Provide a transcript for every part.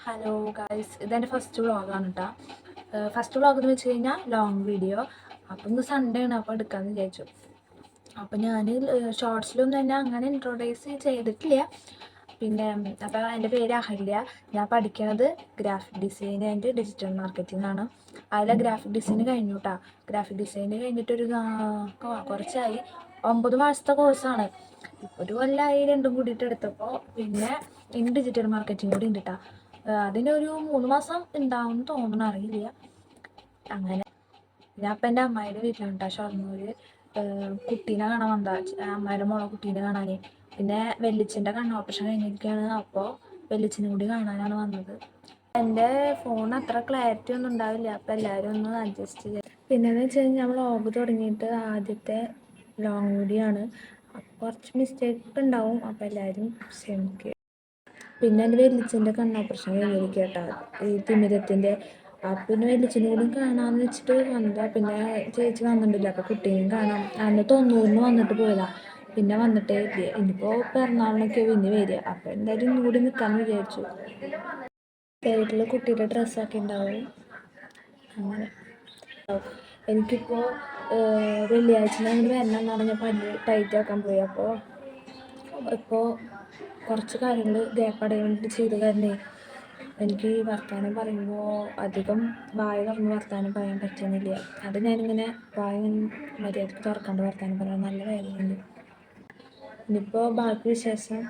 Hello guys, ഇതെൻ്റെ first വ്ളോഗാണ് കേട്ടോ. ഫസ്റ്റ് വ്ളോഗ് എന്ന് വെച്ച് കഴിഞ്ഞാൽ ലോങ് വീഡിയോ. അപ്പം ഇന്ന് സൺഡേ ആണ്, അപ്പോൾ എടുക്കാമെന്ന് വിചാരിച്ചു. അപ്പം ഞാൻ ഷോർട്സിലൊന്നും തന്നെ അങ്ങനെ ഇൻട്രൊഡ്യൂസ് ചെയ്തിട്ടില്ല. പിന്നെ അപ്പോൾ എൻ്റെ പേര് അഹല്യ. ഞാൻ പഠിക്കണത് graphic design and digital marketing ആണ്. അതിലെ ഗ്രാഫിക് ഡിസൈൻ കഴിഞ്ഞു കേട്ടോ. ഗ്രാഫിക് ഡിസൈൻ കഴിഞ്ഞിട്ടൊരു കുറച്ചായി, 9 മാസത്തെ കോഴ്സാണ്. ഇപ്പോൾ ഒരു കൊല്ലമായി രണ്ടും കൂടിയിട്ട് എടുത്തപ്പോൾ. പിന്നെ ഇനി ഡിജിറ്റൽ മാർക്കറ്റിംഗ് കൂടി ഉണ്ട് കേട്ടോ. അതിനൊരു 3 മാസം ഉണ്ടാവുമെന്ന് തോന്നണം, അറിയില്ല. അങ്ങനെ ഞാൻ അപ്പം എൻ്റെ അമ്മായിയുടെ വീട്ടിലാണ് കേട്ടോ, ഷൊർണൂർ. കുട്ടീനെ കാണാൻ വന്നതാ, അമ്മായിയുടെ മോളെ കുട്ടീനെ കാണാൻ. പിന്നെ വെല്ലിച്ചിൻ്റെ കണ്ണ് ഓപ്പറേഷൻ കഴിഞ്ഞിരിക്കുകയാണ്, അപ്പോൾ വെല്ലിച്ചിനും കൂടി കാണാനാണ് വന്നത്. എൻ്റെ ഫോൺ അത്ര ക്ലാരിറ്റി ഒന്നും ഉണ്ടാവില്ല, അപ്പോൾ എല്ലാവരും ഒന്ന് അഡ്ജസ്റ്റ് ചെയ്യുക. പിന്നെയെന്ന് വെച്ച് കഴിഞ്ഞാൽ നമ്മൾ വ്ളോഗ് തുടങ്ങിയിട്ട് ആദ്യത്തെ ലോങ് വീഡിയോ ആണ്, അപ്പോൾ കുറച്ച് മിസ്റ്റേക്ക് ഉണ്ടാവും, അപ്പോൾ എല്ലാവരും ക്ഷമിക്കുക. പിന്നെ എൻ്റെ വെല്ലിച്ചൻ്റെ കണ്ണ് ഓപ്പറേഷൻ കഴിഞ്ഞിരിക്കുക കേട്ടോ, ഈ തിമിരത്തിൻ്റെ. അപ്പം പിന്നെ വെല്ലിച്ചനും കൂടി കാണാമെന്ന് വെച്ചിട്ട് വന്നതാണ്. പിന്നെ ചേച്ചി വന്നിട്ടില്ല, അപ്പോൾ കുട്ടീനെയും കാണാം. അന്ന് 90-ന് വന്നിട്ട് പോയതാണ്, പിന്നെ വന്നിട്ടേ ഇല്ല. ഇനിയിപ്പോൾ പിറന്നാളിനൊക്കെ പിന്നെ വരിക, അപ്പോൾ എന്തായാലും ഇന്നും കൂടി നിൽക്കാമെന്ന് വിചാരിച്ചു. വീട്ടിൽ കുട്ടിയുടെ ഡ്രസ്സൊക്കെ ഉണ്ടാവും. അങ്ങനെ എനിക്കിപ്പോൾ വെള്ളിയാഴ്ച അങ്ങോട്ട് വരണം എന്ന് പറഞ്ഞാൽ പല്ല് ടൈറ്റ് ആക്കാൻ പോയി. അപ്പോൾ ഇപ്പോൾ കുറച്ച് കാര്യങ്ങൾ ഗ്യാപ്പടയാൻ വേണ്ടിയിട്ട് ചെയ്ത് തരണേ. എനിക്ക് വർത്തമാനം പറയുമ്പോൾ അധികം വായ തുറന്ന് വർത്തമാനം പറയാൻ പറ്റുന്നില്ല. അത് ഞാനിങ്ങനെ വായ മര്യാദയ്ക്ക് തുറക്കാണ്ട് വർത്തമാനം പറയാൻ നല്ല വേദനയുണ്ട്. ഇനിയിപ്പോൾ ബാക്കി വിശേഷം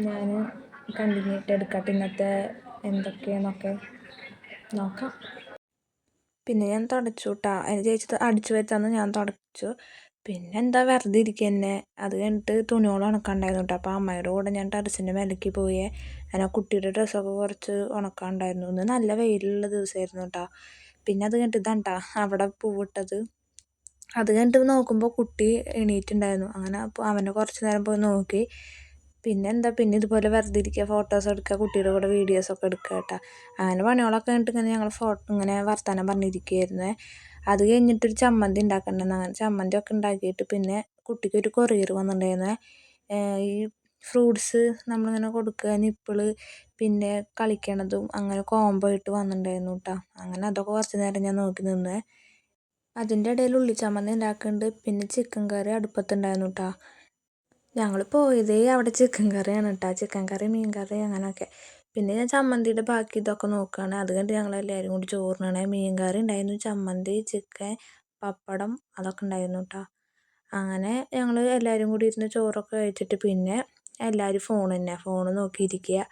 ഞാൻ കണ്ടിന്യൂ ആയിട്ട് എടുക്കട്ടെ, ഇന്നത്തെ എന്തൊക്കെയാണെന്നൊക്കെ നോക്കാം. പിന്നെ ഞാൻ തുടച്ചു കേട്ടോ, എൻ്റെ ചേച്ചി അടിച്ചു വരുത്താന്ന് ഞാൻ തുടച്ചു. പിന്നെ എന്താ വെറുതെ ഇരിക്കുക തന്നെ. അത് കഴിഞ്ഞിട്ട് തുണിയോളം ഉണക്കാണ്ടായിരുന്നു കേട്ടോ. അപ്പോൾ അമ്മയുടെ കൂടെ ഞാൻ ടെറസിൻ്റെ മേലേക്ക് പോയേ. ഞാൻ ആ കുട്ടിയുടെ ഡ്രസ്സൊക്കെ കുറച്ച് ഉണക്കാണ്ടായിരുന്നു. ഇന്ന് നല്ല വെയിലുള്ള ദിവസമായിരുന്നു കേട്ടോ. പിന്നെ അത് കഴിഞ്ഞിട്ട് ഇതാണ്ടാ അവിടെ പൂവിട്ടത്. അത് കഴിഞ്ഞിട്ട് നോക്കുമ്പോൾ കുട്ടി എണീറ്റുണ്ടായിരുന്നു. അങ്ങനെ അപ്പോൾ അവനെ കുറച്ച് നേരം പോയി നോക്കി. പിന്നെ ഇതുപോലെ വെറുതെ ഇരിക്കുക, ഫോട്ടോസ് എടുക്കുക, കുട്ടിയുടെ കൂടെ വീഡിയോസൊക്കെ എടുക്കുക കേട്ടോ. അങ്ങനെ പണികളൊക്കെ കഴിഞ്ഞിട്ട് ഇങ്ങനെ ഞങ്ങൾ ഇങ്ങനെ വർത്തമാനം പറഞ്ഞിരിക്കുകയായിരുന്നു. അത് കഴിഞ്ഞിട്ടൊരു ചമ്മന്തി ഉണ്ടാക്കണ്ടെന്ന്, അങ്ങനെ ചമ്മന്തിയൊക്കെ ഉണ്ടാക്കിയിട്ട് പിന്നെ കുട്ടിക്ക് ഒരു കൊറിയർ വന്നിട്ടുണ്ടായിരുന്നു. ഈ ഫ്രൂട്ട്സ് നമ്മളിങ്ങനെ കൊടുക്കുക, നിപ്പിള്, പിന്നെ കളിക്കണതും അങ്ങനെ കോംബോ ആയിട്ട് വന്നിട്ടുണ്ടായിരുന്നു കേട്ടോ. അങ്ങനെ അതൊക്കെ കുറച്ച് നേരം ഞാൻ നോക്കി നിന്ന്. അതിൻ്റെ ഇടയിൽ ഉള്ളിച്ചമ്മന്തി ഉണ്ടാക്കുന്നുണ്ട്, പിന്നെ ചിക്കൻ കറി അടുപ്പത്തുണ്ടായിരുന്നു കേട്ടോ. ഞങ്ങൾ പോയതേ അവിടെ ചിക്കൻ കറിയാണ് കേട്ടോ, ചിക്കൻ കറി, മീൻ കറി അങ്ങനെയൊക്കെ. പിന്നെ ഞാൻ ചമ്മന്തിയുടെ ബാക്കി ഇതൊക്കെ നോക്കുകയാണ്. അത് കണ്ട് ഞങ്ങളെല്ലാവരും കൂടി ചോറിനാണ്. മീൻ കറി ഉണ്ടായിരുന്നു, ചമ്മന്തി, ചിക്കൻ, പപ്പടം അതൊക്കെ ഉണ്ടായിരുന്നു കേട്ടോ. അങ്ങനെ ഞങ്ങൾ എല്ലാവരും കൂടി ഇരുന്ന് ചോറൊക്കെ കഴിച്ചിട്ട് പിന്നെ എല്ലാവരും ഫോൺ നോക്കിയിരിക്കുക.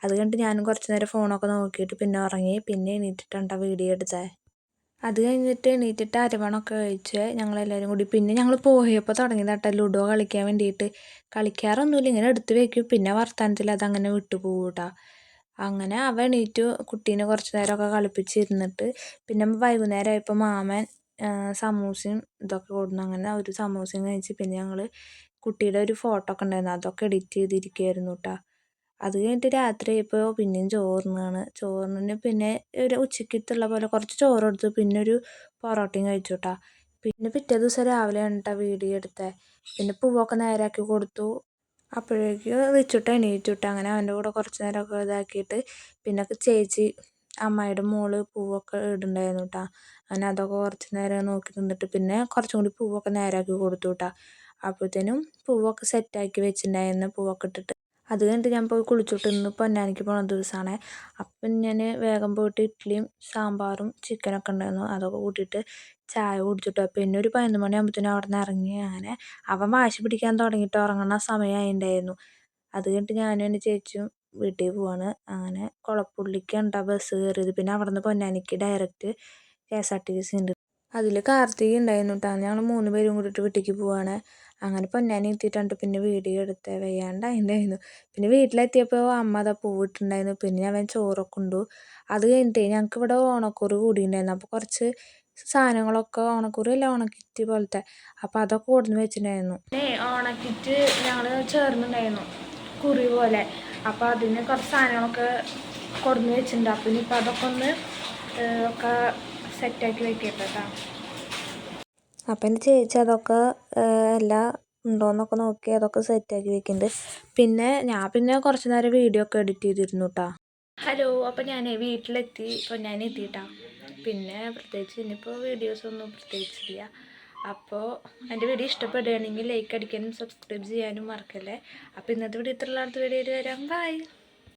അത് കണ്ട് ഞാനും കുറച്ച് നേരം ഫോണൊക്കെ നോക്കിയിട്ട് പിന്നെ ഉറങ്ങി. പിന്നെ എണീറ്റിട്ടാണ് വീഡിയോ എടുത്തത്. അത് കഴിഞ്ഞിട്ട് എണീറ്റിട്ട് അരവണമൊക്കെ കഴിച്ച് ഞങ്ങളെല്ലാവരും കൂടി പിന്നെ ഞങ്ങൾ പോയപ്പോൾ തുടങ്ങിയതാട്ടോ ലുഡോ കളിക്കാൻ വേണ്ടിയിട്ട്. കളിക്കാറൊന്നുമില്ല, ഇങ്ങനെ എടുത്ത് വയ്ക്കും, പിന്നെ വർത്തമാനത്തിൽ അതങ്ങനെ വിട്ടുപോകും കേട്ടോ. അങ്ങനെ അവ എണീറ്റു, കുട്ടീനെ കുറച്ച് നേരമൊക്കെ കളിപ്പിച്ചിരുന്നിട്ട് പിന്നെ വൈകുന്നേരം ആയപ്പോൾ മാമൻ സമൂസയും ഇതൊക്കെ കൊടുന്നു. അങ്ങനെ ഒരു സമൂസയും കഴിച്ച് പിന്നെ ഞങ്ങൾ കുട്ടിയുടെ ഒരു ഫോട്ടോ ഒക്കെ ഉണ്ടായിരുന്നു, അതൊക്കെ എഡിറ്റ് ചെയ്തിരിക്കുകയായിരുന്നു കേട്ടോ. അത് കഴിഞ്ഞിട്ട് രാത്രി ആയപ്പോൾ പിന്നെയും ചോറിന് പിന്നെ ഒരു ഉച്ചയ്ക്കത്തുള്ള പോലെ കുറച്ച് ചോറെടുത്തു, പിന്നെ ഒരു പൊറോട്ടയും കഴിച്ചു കേട്ടോ. പിന്നെ പിറ്റേ ദിവസം രാവിലെയാണ് കേട്ടോ വീഡിയോ എടുത്തത്. പിന്നെ പൂവൊക്കെ നേരാക്കി കൊടുത്തു. അപ്പോഴേക്ക് റിച്ചുട്ട എണീറ്റു കേട്ടോ. അങ്ങനെ അവൻ്റെ കൂടെ കുറച്ച് നേരമൊക്കെ ഇതാക്കിയിട്ട് പിന്നെ ചേച്ചി അമ്മായിയുടെ മോള് പൂവൊക്കെ ഇടുന്നുണ്ടായിരുന്നു കേട്ടോ. അങ്ങനെ അതൊക്കെ കുറച്ച് നേരം നോക്കി നിന്നിട്ട് പിന്നെ കുറച്ചും കൂടി പൂവൊക്കെ നേരാക്കി കൊടുത്തു കേട്ടോ. അപ്പോഴത്തേനും പൂവൊക്കെ സെറ്റാക്കി വെച്ചിട്ടുണ്ടായിരുന്നു, പൂവൊക്കെ ഇട്ടിട്ട്. അത് കഴിഞ്ഞിട്ട് ഞാൻ പോയി കുളിച്ചിട്ട് ഇന്ന് പൊന്നാനിക്ക് പോണ ദിവസമാണ്. അപ്പം ഞാൻ വേഗം പോയിട്ട് ഇഡ്ഡലിയും സാമ്പാറും ചിക്കനൊക്കെ ഉണ്ടായിരുന്നു, അതൊക്കെ കൂട്ടിയിട്ട് ചായ കുടിച്ചിട്ട് പിന്നെ ഒരു 11 മണിയാകുമ്പോഴത്തേനും അവിടെ നിന്ന് ഇറങ്ങി. അങ്ങനെ അവൻ വാശി പിടിക്കാൻ തുടങ്ങിയിട്ട് ഉറങ്ങുന്ന സമയമായിട്ടുണ്ടായിരുന്നു. അത് കഴിഞ്ഞിട്ട് ഞാനും എൻ്റെ ചേച്ചിയും വീട്ടിൽ പോവാണ്. അങ്ങനെ കുളപ്പുള്ളിക്കാണ് ബസ് കയറിയത്. പിന്നെ അവിടെ നിന്ന് പൊന്നാനിക്ക് ഡയറക്റ്റ് KSRTC ഉണ്ട്, അതിൽ കാർത്തിക ഉണ്ടായിരുന്നു കേട്ടോ. ഞങ്ങൾ 3 പേരും കൂടിയിട്ട് വീട്ടിലേക്ക് പോവാണ്. അങ്ങനെ പൊന്നാനി എത്തിയിട്ടുണ്ട് പിന്നെ വീഡിയോ എടുത്ത് വയ്യാണ്ടായിരുന്നു. പിന്നെ വീട്ടിലെത്തിയപ്പോൾ അമ്മ അതാ പൂവിട്ടുണ്ടായിരുന്നു. പിന്നെ അവൻ ചോറൊക്കെ ഉണ്ടു. അത് കഴിഞ്ഞിട്ടേ ഞങ്ങൾക്ക് ഇവിടെ ഓണക്കുറി കൂടിയിട്ടുണ്ടായിരുന്നു. അപ്പോൾ കുറച്ച് സാധനങ്ങളൊക്കെ, ഓണക്കുറി അല്ല ഓണക്കിറ്റ് പോലത്തെ, അപ്പോൾ അതൊക്കെ കൊടുന്ന് വെച്ചിട്ടുണ്ടായിരുന്നു. ഓണക്കിറ്റ് ഞങ്ങൾ ചേർന്നുണ്ടായിരുന്നു കുറി പോലെ, അപ്പോൾ അതിന് കുറച്ച് സാധനങ്ങളൊക്കെ കൊടുന്ന് വെച്ചിട്ടുണ്ട്. അപ്പം ഇനിയിപ്പോൾ അതൊക്കെ ഒന്ന് ഒക്കെ സെറ്റാക്കി വെക്കട്ടെ കേട്ടോ. അപ്പം എൻ്റെ ചേച്ചി അതൊക്കെ എല്ലാം ഉണ്ടോയെന്നൊക്കെ നോക്കി അതൊക്കെ സെറ്റാക്കി വെക്കുന്നുണ്ട്. പിന്നെ ഞാൻ കുറച്ച് നേരം വീഡിയോ ഒക്കെ എഡിറ്റ് ചെയ്തിരുന്നു കേട്ടോ. ഹലോ, അപ്പോൾ ഞാൻ വീട്ടിലെത്തി. ഇപ്പോൾ ഞാൻ എത്തിയിട്ടാ. പിന്നെ പ്രത്യേകിച്ച് ഇനിയിപ്പോൾ വീഡിയോസൊന്നും പ്രത്യേകിച്ചില്ല. അപ്പോൾ എൻ്റെ വീഡിയോ ഇഷ്ടപ്പെടുകയാണെങ്കിൽ ലൈക്ക് അടിക്കാനും സബ്സ്ക്രൈബ് ചെയ്യാനും മറക്കല്ലേ. അപ്പോൾ ഇന്നത്തെ വീഡിയോ ഇത്രയുള്ള അടുത്ത വീഡിയോയിൽ വരാം. ബൈ.